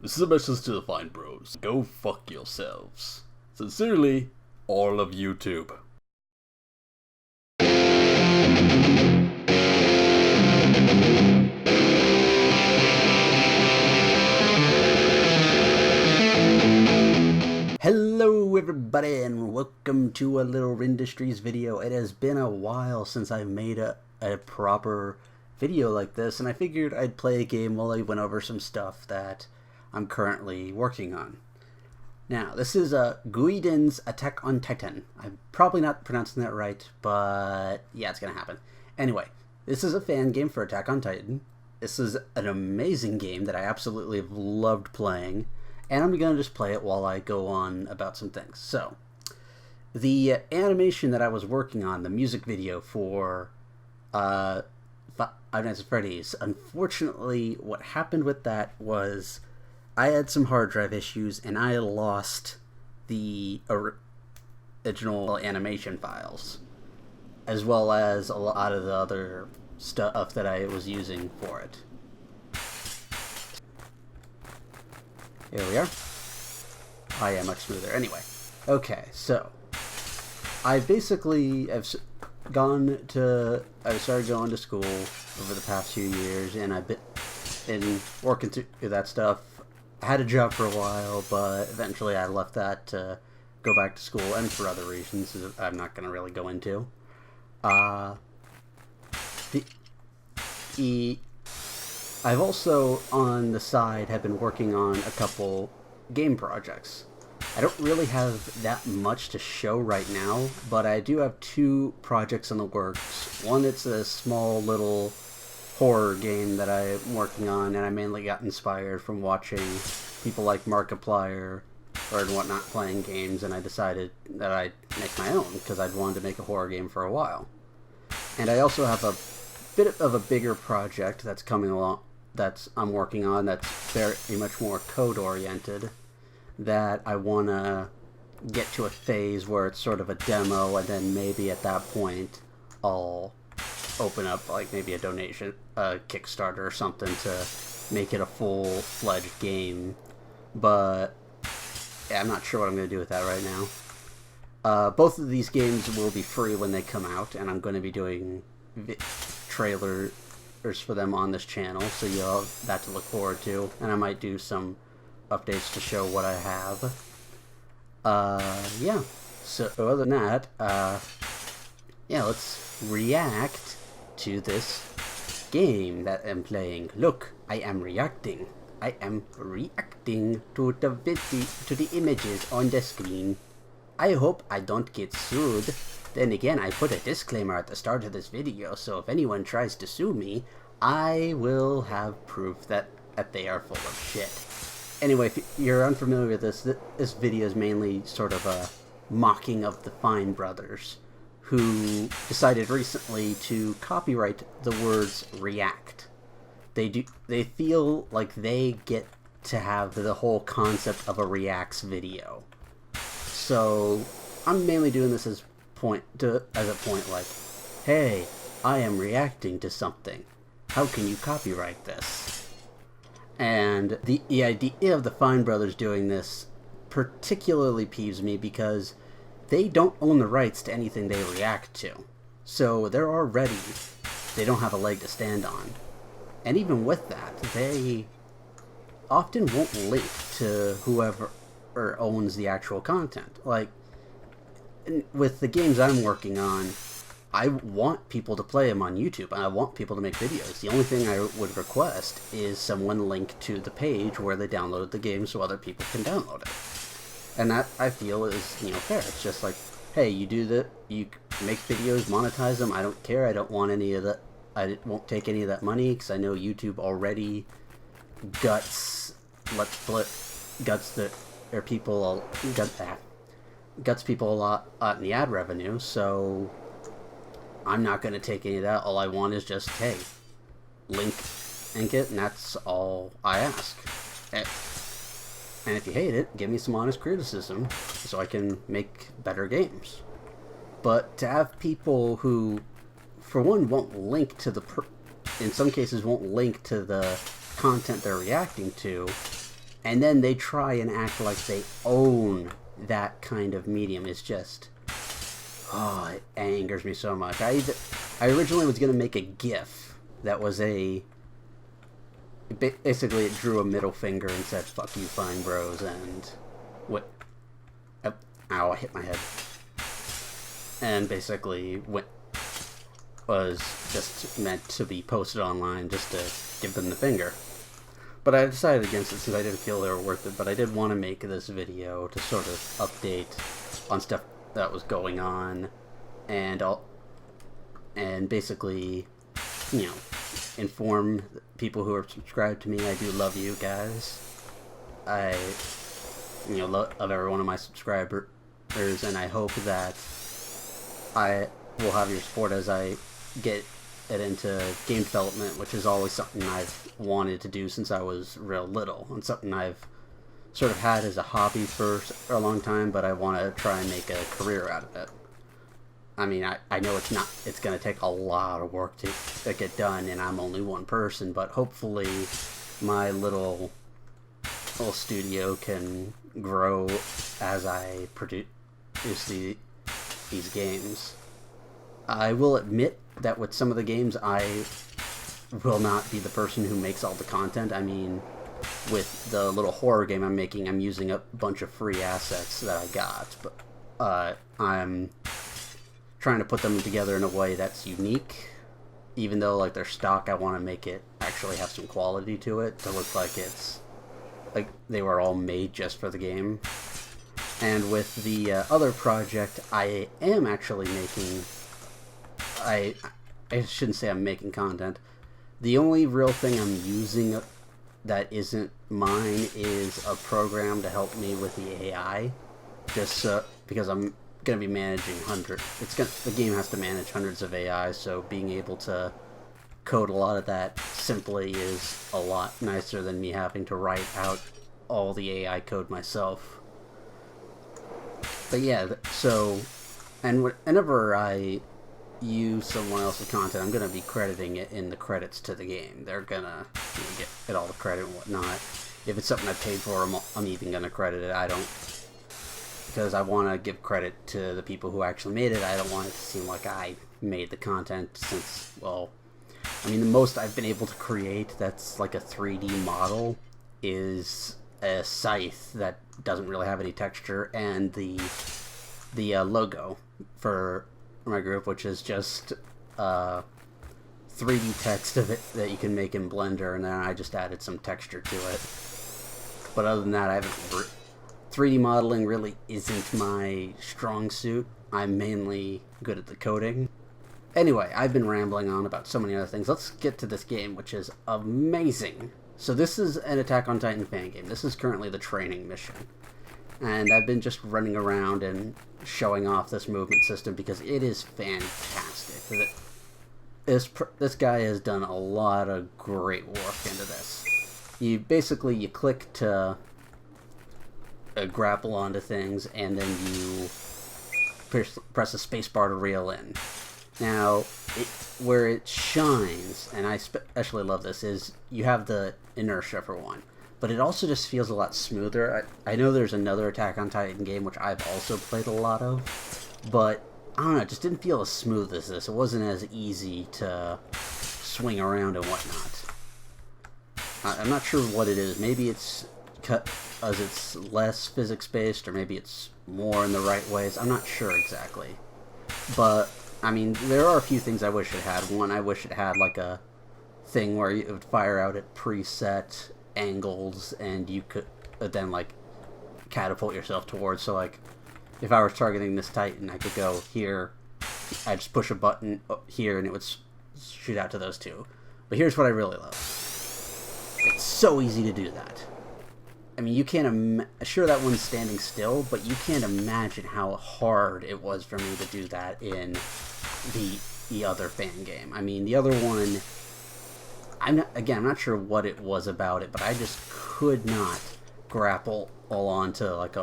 This is a message to the Fine Bros. Go fuck yourselves. Sincerely, all of YouTube. Hello everybody and welcome to a little Industries video. It has been a while since I made a proper video like this, and I figured I'd play a game while I went over some stuff that I'm currently working on. Now, this is Guedin's Attack on Titan. I'm probably not pronouncing that right, but yeah, it's gonna happen. Anyway, this is a fan game for Attack on Titan. This is an amazing game that I absolutely have loved playing, and I'm gonna just play it while I go on about some things. So, the animation that I was working on, the music video for Five Nights at Freddy's, unfortunately, what happened with that was I had some hard drive issues, and I lost the original animation files, as well as a lot of the other stuff that I was using for it. Here we are. Oh yeah, much smoother. Anyway, okay, so I basically have I started going to school over the past few years, and I've been working through that stuff. I had a job for a while, but eventually I left that to go back to school, and for other reasons I'm not going to really go into. I've also, on the side, have been working on a couple game projects. I don't really have that much to show right now, but I do have two projects in the works. One, it's a small little horror game that I'm working on, and I mainly got inspired from watching people like Markiplier or whatnot playing games, and I decided that I'd make my own because I'd wanted to make a horror game for a while. And I also have a bit of a bigger project that's coming along I'm working on that's very much more code oriented, that I want to get to a phase where it's sort of a demo, and then maybe at that point I'll open up like maybe a donation, a Kickstarter or something to make it a full-fledged game. But yeah, I'm not sure what I'm going to do with that right now. Both of these games will be free when they come out, and I'm going to be doing trailers for them on this channel, so you'll have that to look forward to, and I might do some updates to show what I have. Yeah, so other than that, yeah, let's react to this game that I'm playing. Look, I am reacting. I am reacting to the images on the screen. I hope I don't get sued. Then again, I put a disclaimer at the start of this video, so if anyone tries to sue me, I will have proof that they are full of shit. Anyway, if you're unfamiliar with this video is mainly sort of a mocking of the Fine brothers, who decided recently to copyright the words react. They feel like they get to have the whole concept of a reacts video. So I'm mainly doing this as a point like, hey, I am reacting to something. How can you copyright this? And the idea of the Fine brothers doing this particularly peeves me because they don't own the rights to anything they react to. So they don't have a leg to stand on. And even with that, they often won't link to whoever owns the actual content. Like, with the games I'm working on, I want people to play them on YouTube, and I want people to make videos. The only thing I would request is someone link to the page where they downloaded the game so other people can download it. And that, I feel, is, fair. It's just like, hey, you make videos, monetize them, I don't care, I don't want any of that. I won't take any of that money, because I know YouTube already guts people a lot in the ad revenue, so I'm not going to take any of that. All I want is just, hey, link it, and that's all I ask. And if you hate it, give me some honest criticism so I can make better games. But to have people who, for one, won't link to in some cases won't link to the content they're reacting to, and then they try and act like they own that kind of medium. Is just, oh, it angers me so much. I originally was going to make a GIF that was basically it drew a middle finger and said "fuck you, fine bros," and what? Ow! I hit my head. And basically was just meant to be posted online just to give them the finger. But I decided against it since I didn't feel they were worth it. But I did want to make this video to sort of update on stuff that was going on, and basically, you know, inform people who are subscribed to me. I do love you guys. I, you know, love every one of my subscribers, and I hope that I will have your support as I get into game development, which is always something I've wanted to do since I was real little, and something I've sort of had as a hobby for a long time, but I want to try and make a career out of it. I mean, I know it's going to take a lot of work to get done, and I'm only one person, but hopefully my little studio can grow as I produce these games. I will admit that with some of the games, I will not be the person who makes all the content. I mean, with the little horror game I'm making, I'm using a bunch of free assets that I got, but I'm trying to put them together in a way that's unique. Even though, like, they're stock, I want to make it actually have some quality to it, to look like it's like they were all made just for the game. And with the other project, I am actually making... I shouldn't say I'm making content. The only real thing I'm using that isn't mine is a program to help me with the AI. Just because I'm going to be managing the game has to manage hundreds of AI, so being able to code a lot of that simply is a lot nicer than me having to write out all the AI code myself. But yeah, so, and whenever I use someone else's content, I'm going to be crediting it in the credits to the game. They're going to get all the credit and whatnot. If it's something I paid for, I'm even going to credit it. I don't, because I want to give credit to the people who actually made it. I don't want it to seem like I made the content, since, well, I mean, the most I've been able to create that's like a 3D model is a scythe that doesn't really have any texture, and the logo for my group, which is just 3D text of it that you can make in Blender, and then I just added some texture to it. But other than that, I haven't 3D modeling really isn't my strong suit. I'm mainly good at the coding. Anyway, I've been rambling on about so many other things. Let's get to this game, which is amazing. So this is an Attack on Titan fan game. This is currently the training mission. And I've been just running around and showing off this movement system because it is fantastic. This guy has done a lot of great work into this. You click to grapple onto things, and then you press the spacebar to reel in. Now, where it shines, and I especially love this, is you have the inertia for one. But it also just feels a lot smoother. I know there's another Attack on Titan game, which I've also played a lot of, but I don't know, it just didn't feel as smooth as this. It wasn't as easy to swing around and whatnot. I'm not sure what it is. Maybe it's because it's less physics-based, or maybe it's more in the right ways. I'm not sure exactly. But, I mean, there are a few things I wish it had. One, I wish it had, like, a thing where it would fire out at preset angles, and you could then, like, catapult yourself towards. So, like, if I was targeting this Titan, I could go here. I'd just push a button here, and it would shoot out to those two. But here's what I really love. It's so easy to do that. I mean, you can't sure that one's standing still, but you can't imagine how hard it was for me to do that in the other fan game. I mean, the other one, I'm not sure what it was about it, but I just could not grapple all onto, like,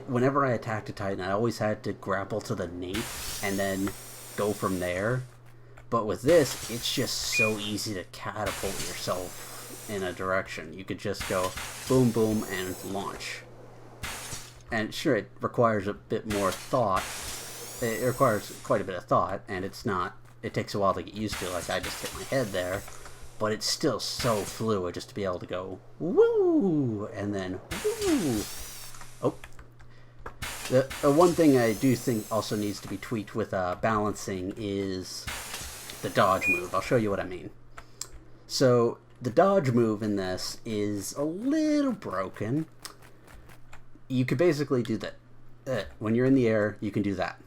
whenever I attacked a Titan, I always had to grapple to the nape and then go from there. But with this, it's just so easy to catapult yourself in a direction. You could just go boom, boom, and launch. And sure, it requires a bit more thought. It requires quite a bit of thought, and it's not... It takes a while to get used to, like I just hit my head there. But it's still so fluid just to be able to go, woo, and then, woo. Oh. The one thing I do think also needs to be tweaked with balancing is the dodge move. I'll show you what I mean. So, the dodge move in this is a little broken. You could basically do that. When you're in the air, you can do that.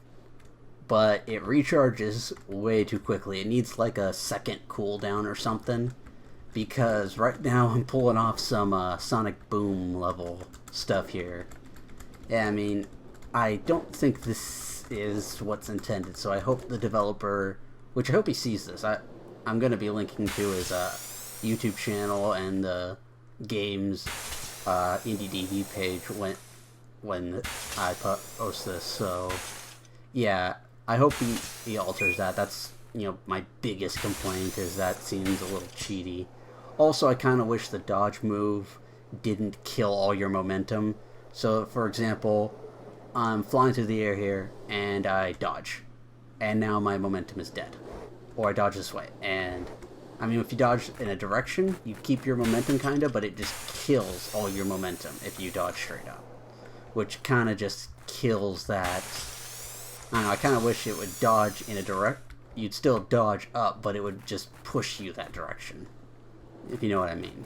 But it recharges way too quickly. It needs like a second cooldown or something. Because right now I'm pulling off some Sonic Boom level stuff here. Yeah, I mean, I don't think this is what's intended. So I hope the developer, which I hope he sees this. I'm going to be linking to his YouTube channel and the game's Indie DV page when I post this. So yeah, I hope he alters that. That's, you know, my biggest complaint is that seems a little cheaty. Also, I kind of wish the dodge move didn't kill all your momentum. So, for example, I'm flying through the air here, and I dodge. And now my momentum is dead. Or I dodge this way. And, I mean, if you dodge in a direction, you keep your momentum kind of, but it just kills all your momentum if you dodge straight up. Which kind of just kills that... I don't know, I kind of wish it would dodge in a direct... You'd still dodge up, but it would just push you that direction. If you know what I mean.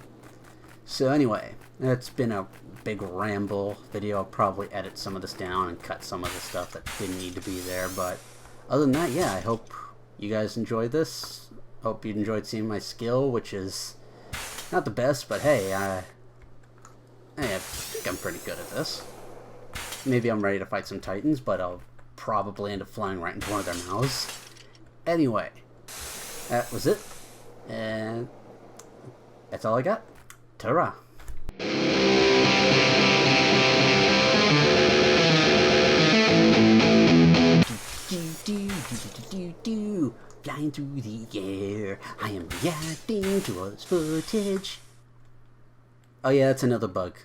So anyway, that's been a big ramble video. I'll probably edit some of this down and cut some of the stuff that didn't need to be there. But other than that, yeah, I hope you guys enjoyed this. Hope you enjoyed seeing my skill, which is not the best, but hey, I think I'm pretty good at this. Maybe I'm ready to fight some titans, but I'll probably end up flying right into one of their mouths. Anyway, that was it. And that's all I got. Ta-ra! Flying through the air, I am reacting to all this footage. Oh yeah, that's another bug.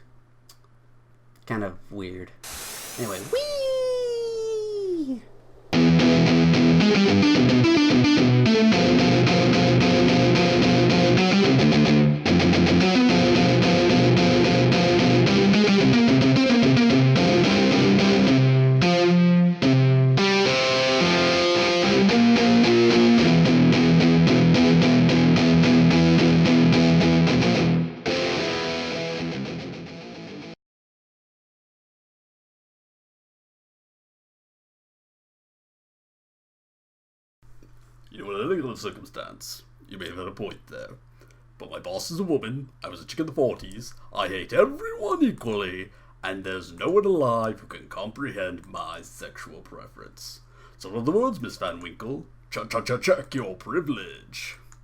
Kind of weird. Anyway, whee! You know, in any other circumstance, you may have had a point there. But my boss is a woman, I was a chick in the 40s, I hate everyone equally, and there's no one alive who can comprehend my sexual preference. So in other words, Miss Van Winkle, check your privilege.